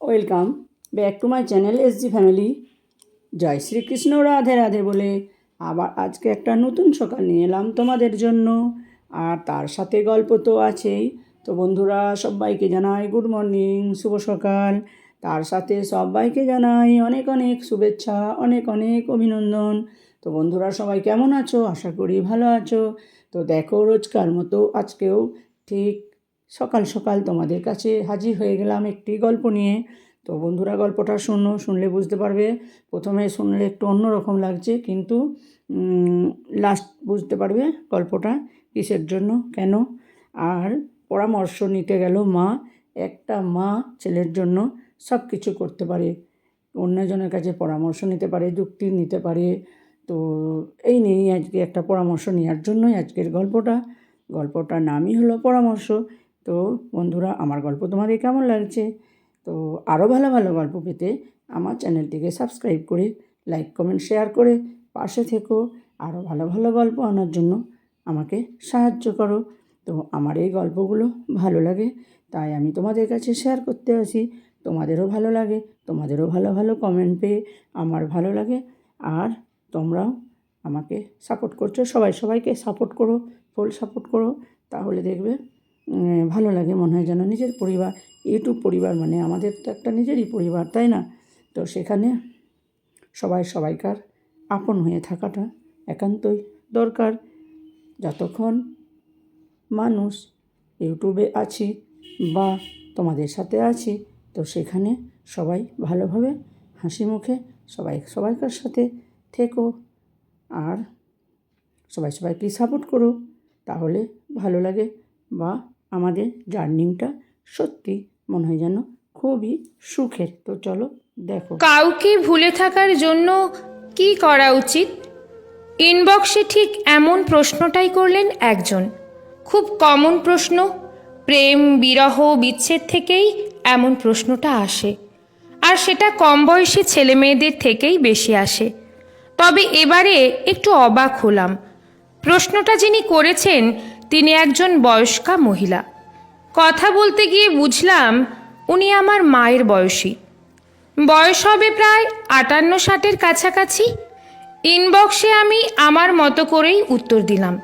Welcome back to my channel SG family. জয় শ্রীকৃষ্ণ, রাধে রাধে বলে আবার আজকে একটা নতুন সকাল নিয়ে এলাম তোমাদের জন্য। আর তার সাথে গল্প তো আছেই। তো বন্ধুরা, সবাইকে জানাই গুড মর্নিং, শুভ সকাল। তার সাথে সবাইকে জানাই অনেক অনেক শুভেচ্ছা, অনেক অনেক অভিনন্দন। তো বন্ধুরা, সবাই কেমন আছো? আশা করি ভালো আছো। তো দেখো, রোজকার মতো আজকেও ঠিক সকাল সকাল তোমাদের কাছে হাজির হয়ে গেলাম একটি গল্প নিয়ে। তো বন্ধুরা, গল্পটা শুনলে বুঝতে পারবে। প্রথমে শুনলে একটু অন্যরকম লাগছে, কিন্তু লাস্ট বুঝতে পারবে গল্পটা কিসের জন্য, কেন। আর পরামর্শ নিতে গেল মা। একটা মা ছেলের জন্য সব কিছু করতে পারে, অন্যজনের কাছে পরামর্শ নিতে পারে, যুক্তি নিতে পারে। তো এই নিয়েই আজকে একটা পরামর্শ নেওয়ার জন্যই আজকের গল্পটার নামই হলো পরামর্শ। তো বন্ধুরা, আমার গল্প তোমাদের কেমন লাগছে? তো আরও ভালো ভালো গল্প পেতে আমার চ্যানেলটিকে সাবস্ক্রাইব করে লাইক কমেন্ট শেয়ার করে পাশে থেকো। আরও ভালো ভালো গল্প আনার জন্য আমাকে সাহায্য করো। তো আমার এই গল্পগুলো ভালো লাগে, তাই আমি তোমাদের কাছে শেয়ার করতে আসি। তোমাদেরও ভালো লাগে, তোমাদেরও ভালো ভালো কমেন্ট পেয়ে আমার ভালো লাগে। আর তোমরাও আমাকে সাপোর্ট করছো, সবাইকে সাপোর্ট করো, ফুল সাপোর্ট করো। তাহলে দেখবে ভালো লাগে, মনে হয় যেন নিজের পরিবার। ইউটিউব পরিবার মানে আমাদের তো একটা নিজেরই পরিবার, তাই না? তো সেখানে সবাইকার আপন হয়ে থাকাটা একান্তই দরকার। যতক্ষণ মানুষ ইউটিউবে আছি বা তোমাদের সাথে আছি, তো সেখানে সবাই ভালোভাবে হাসি মুখে সবাইকার সাথে থেকো। আর সবাইকে সাপোর্ট করো, তাহলে ভালো লাগে। বা আমাদের জার্নিটা সত্যি মনে হয় যেন খুবই সুখের। তো চলো দেখো। কাউকে ভুলে থাকার জন্য কি করা উচিত? ইনবক্সে ঠিক এমন প্রশ্নটাই করলেন একজন। খুব কমন প্রশ্ন। প্রেম, বিরহ, বিচ্ছেদ থেকেই এমন প্রশ্নটা আসে। আর সেটা কম বয়সী ছেলে মেয়েদের থেকেই বেশি আসে। তবে এবারে একটু অবাক হলাম। প্রশ্নটা যিনি করেছেন তিনি একজন বয়স্কা মহিলা। কথা বলতে গিয়ে বুঝলাম উনি আমার মায়ের বয়সী। বয়স হবে প্রায় 58-60-এর কাছাকাছি। ইনবক্সে আমি আমার মতো করেই উত্তর দিলাম,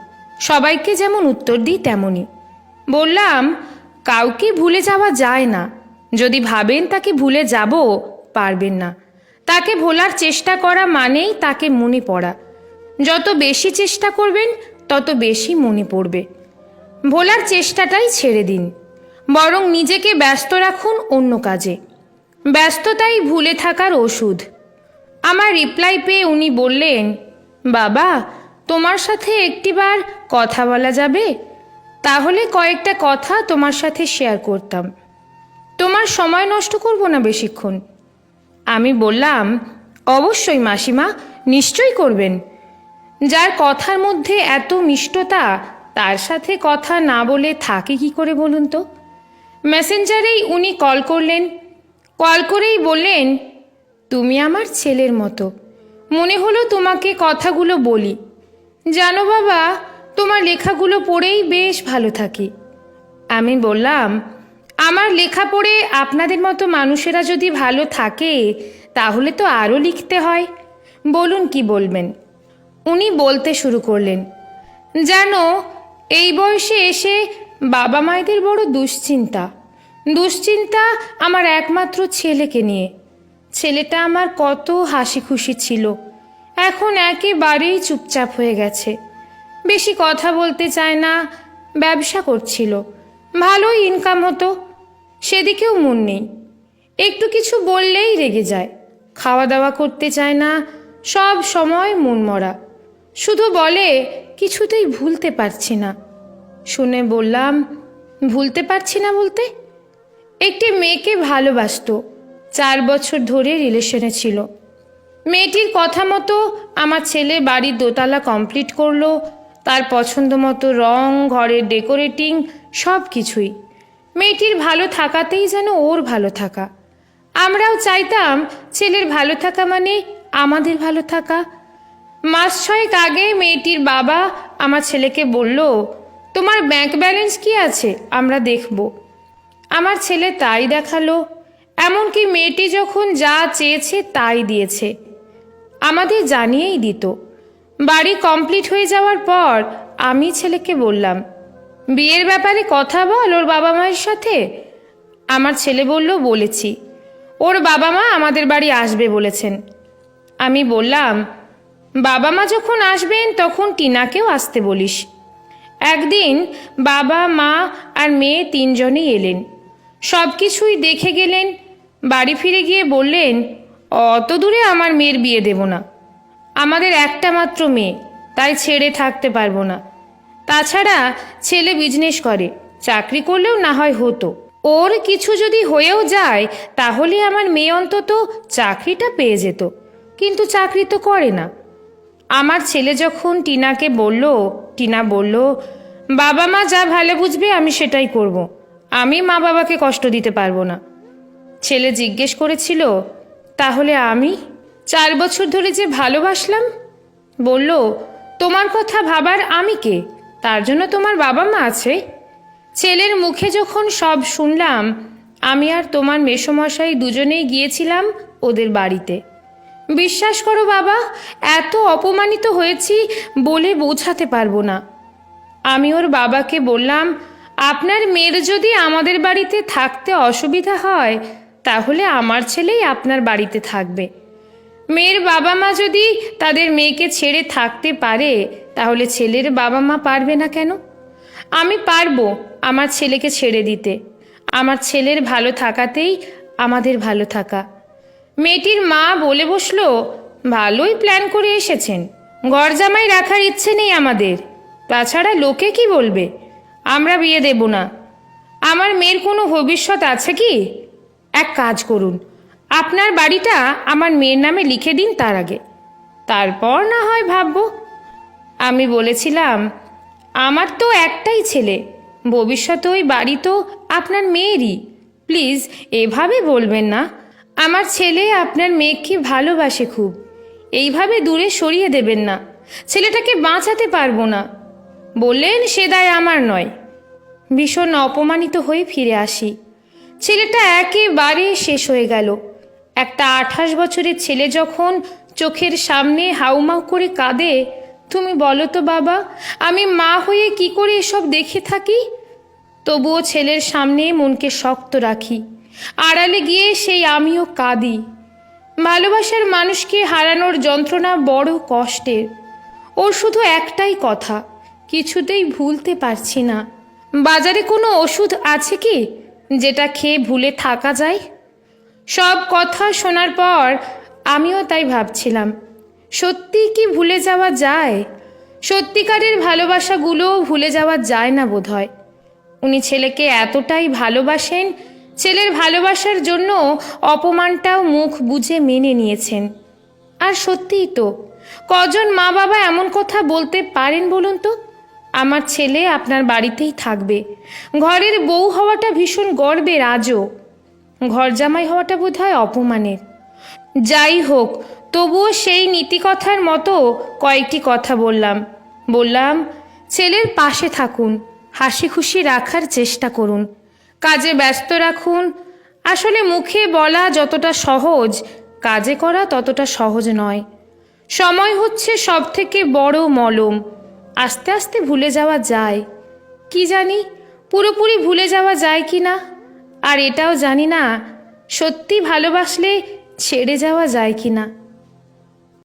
সবাইকে যেমন উত্তর দিই তেমনই। বললাম, কাউকে ভুলে যাওয়া যায় না। যদি ভাবেন তাকে ভুলে যাব, পারবেন না। তাকে ভোলার চেষ্টা করা মানেই তাকে মনে পড়া। যত বেশি চেষ্টা করবেন তত বেশি মনে পড়বে। ভোলার চেষ্টাটাই ছেড়ে দিন, বরং নিজেকে ব্যস্ত রাখুন অন্য কাজে। ব্যস্ততাই ভুলে থাকার ওষুধ। আমার রিপ্লাই পেয়ে উনি বললেন, বাবা, তোমার সাথে একটিবার কথা বলা যাবে? তাহলে কয়েকটা কথা তোমার সাথে শেয়ার করতাম। তোমার সময় নষ্ট করব না বেশিক্ষণ। আমি বললাম, অবশ্যই মাসিমা, নিশ্চয়ই করবেন। যার কথার মধ্যে এত মিষ্টতা, তার সাথে কথা না বলে থাকে কি করে বলুন তো? মেসেঞ্জারেই উনি কল করলেন। কল করেই বললেন, তুমি আমার ছেলের মতো। মনে হলো তোমাকে কথাগুলো বলি। জানো বাবা, তোমার লেখাগুলো পড়েই বেশ ভালো থাকি। আমি বললাম, আমার লেখা পড়ে আপনাদের মতো মানুষেরা যদি ভালো থাকে তাহলে তো আরও লিখতে হয়। বলুন কি বলবেন। উনি বলতে শুরু করলেন, জানো, এই বয়সে এসে বাবা মায়েদের বড় দুশ্চিন্তা আমার একমাত্র ছেলেকে নিয়ে। ছেলেটা আমার কত হাসি খুশি ছিল, এখন একেবারেই চুপচাপ হয়ে গেছে। বেশি কথা বলতে চায় না। ব্যবসা করছিল, ভালোই ইনকাম হতো, সেদিকেও মন নেই। একটু কিছু বললেই রেগে যায়। খাওয়া দাওয়া করতে চায় না, সব সময় মন মরা। শুধু বলে, কিছুতেই ভুলতে পারছি না। শুনে বললাম, ভুলতে পারছি না বলতে? একটি মেয়েকে ভালোবাসতো, 4 বছর ধরে রিলেশনে ছিল। মেয়েটির কথা মতো আমার ছেলে বাড়ির দোতলা কমপ্লিট করলো, তার পছন্দ মতো রং, ঘরের ডেকোরেটিং, সব কিছুই। মেয়েটির ভালো থাকাতেই যেন ওর ভালো থাকা। আমরাও চাইতাম ছেলের ভালো থাকা মানে আমাদের ভালো থাকা। মাস 6 আগে মেয়েটির বাবা আমার ছেলেকে বলল, তোমার ব্যাংক ব্যালেন্স কি আছে আমরা দেখব। আমার ছেলে তাই দেখালো। এমনকি মেয়েটি যখন যা চেয়েছে তাই দিয়েছে, আমাদের জানিয়েই দিত। বাড়ি কমপ্লিট হয়ে যাওয়ার পর আমি ছেলেকে বললাম, বিয়ের ব্যাপারে কথা বল ওর বাবা মায়ের সাথে। আমার ছেলে বলল, বলেছি, ওর বাবা মা আমাদের বাড়ি আসবে বলেছেন। আমি বললাম, বাবা মা যখন আসবেন তখন টিনাকেও আসতে বলিস। একদিন বাবা মা আর মেয়ে তিনজনেই এলেন, সব কিছুই দেখে গেলেন। বাড়ি ফিরে গিয়ে বললেন, অত দূরে আমার মেয়ের বিয়ে দেব না, আমাদের একটা মাত্র মেয়ে, তাই ছেড়ে থাকতে পারবো না। তাছাড়া ছেলে বিজনেস করে, চাকরি করলেও না হয় হতো, ওর কিছু যদি হয়েও যায় তাহলে আমার মেয়ে অন্তত চাকরিটা পেয়ে যেত, কিন্তু চাকরি তো করে না। আমার ছেলে যখন টিনাকে বলল, টিনা বলল, বাবা মা যা ভালো বুঝবে আমি সেটাই করব, আমি মা বাবাকে কষ্ট দিতে পারবো না। ছেলে জিজ্ঞেস করেছিল, তাহলে আমি 4 বছর ধরে যে ভালোবাসলাম? বলল, তোমার কথা ভাবার আমি কে, তার জন্য তোমার বাবা মা আছে। ছেলের মুখে যখন সব শুনলাম, আমি আর তোমার মেসোমশাই দুজনেই গিয়েছিলাম ওদের বাড়িতে। বিশ্বাস করো বাবা, এত অপমানিত হয়েছি বলে বোঝাতে পারবো না। আমি ওর বাবাকে বললাম, আপনার মেয়ের যদি আমাদের বাড়িতে থাকতে অসুবিধা হয় তাহলে আমার ছেলেই আপনার বাড়িতে থাকবে। মেয়ের বাবা মা যদি তাদের মেয়েকে ছেড়ে থাকতে পারে তাহলে ছেলের বাবা মা পারবে না কেন? আমি পারবো আমার ছেলেকে ছেড়ে দিতে, আমার ছেলের ভালো থাকাতেই আমাদের ভালো থাকা। মেয়েটির মা বলে বসলো, ভালোই প্ল্যান করে এসেছেন, ঘর জামাই রাখার ইচ্ছে নেই আমাদের, তাছাড়া লোকে কি বলবে, আমরা বিয়ে দেব না। আমার মেয়ের কোনো ভবিষ্যৎ আছে কি? এক কাজ করুন, আপনার বাড়িটা আমার মেয়ের নামে লিখে দিন তার আগে, তারপর না হয় ভাববো। আমি বলেছিলাম, আমার তো একটাই ছেলে, ভবিষ্যতে ওই বাড়ি তো আপনার মেয়েরই, প্লিজ এভাবে বলবেন না। আমার ছেলে আপনার মেয়েকে ভালোবাসে খুব, এইভাবে দূরে সরিয়ে দেবেন না, ছেলেটাকে বাঁচাতে পারবো না। বললেন, সে দায় আমার নয়। ভীষণ অপমানিত হয়ে ফিরে আসি। ছেলেটা একেবারে শেষ হয়ে গেল। একটা 28 বছরের ছেলে যখন চোখের সামনে হাউমাউ করে কাঁদে, তুমি বলো তো বাবা, আমি মা হয়ে কি করে এসব দেখে থাকি? তবুও ছেলের সামনে মনকে শক্ত রাখি, আড়ালে গিয়ে সেই আমিও কাঁদি। ভালোবাসার মানুষকে হারানোর যন্ত্রণা বড় কষ্টের। ওর শুধু একটাই কথা, কিছুতেই ভুলতে পারছি না। বাজারে কোনো ওষুধ আছে কি যেটা খেয়ে ভুলে থাকা যায়? সব কথা শোনার পর আমিও তাই ভাবছিলাম, সত্যি কি ভুলে যাওয়া যায়? সত্যিকারের ভালোবাসাগুলোও ভুলে যাওয়া যায় না বোধহয়। উনি ছেলেকে এতটাই ভালোবাসেন, ছেলের ভালোবাসার জন্য অপমানটাও মুখ বুজে মেনে নিয়েছেন। আর সত্যিই তো, কজন মা বাবা এমন কথা বলতে পারেন বলুন তো? আমার ছেলে আপনার বাড়িতেই থাকবে, ঘরের বউ হওয়াটা ভীষণ গর্বের আজও, ঘর জামাই হওয়াটা বোধহয় অপমানের। যাই হোক, তবুও সেই নীতিকথার মতো কয়েকটি কথা বললাম, ছেলের পাশে থাকুন, হাসি খুশি রাখার চেষ্টা করুন, কাজে ব্যস্ত রাখুন। আসলে মুখে বলা যতটা সহজ, কাজে করা ততটা সহজ নয়। সময় হচ্ছে সব থেকে বড় মলম, আস্তে আস্তে ভুলে যাওয়া যায়, কি জানি পুরোপুরি ভুলে যাওয়া যায় কি না। আর এটাও জানি না সত্যি ভালোবাসলে ছেড়ে যাওয়া যায় কি না।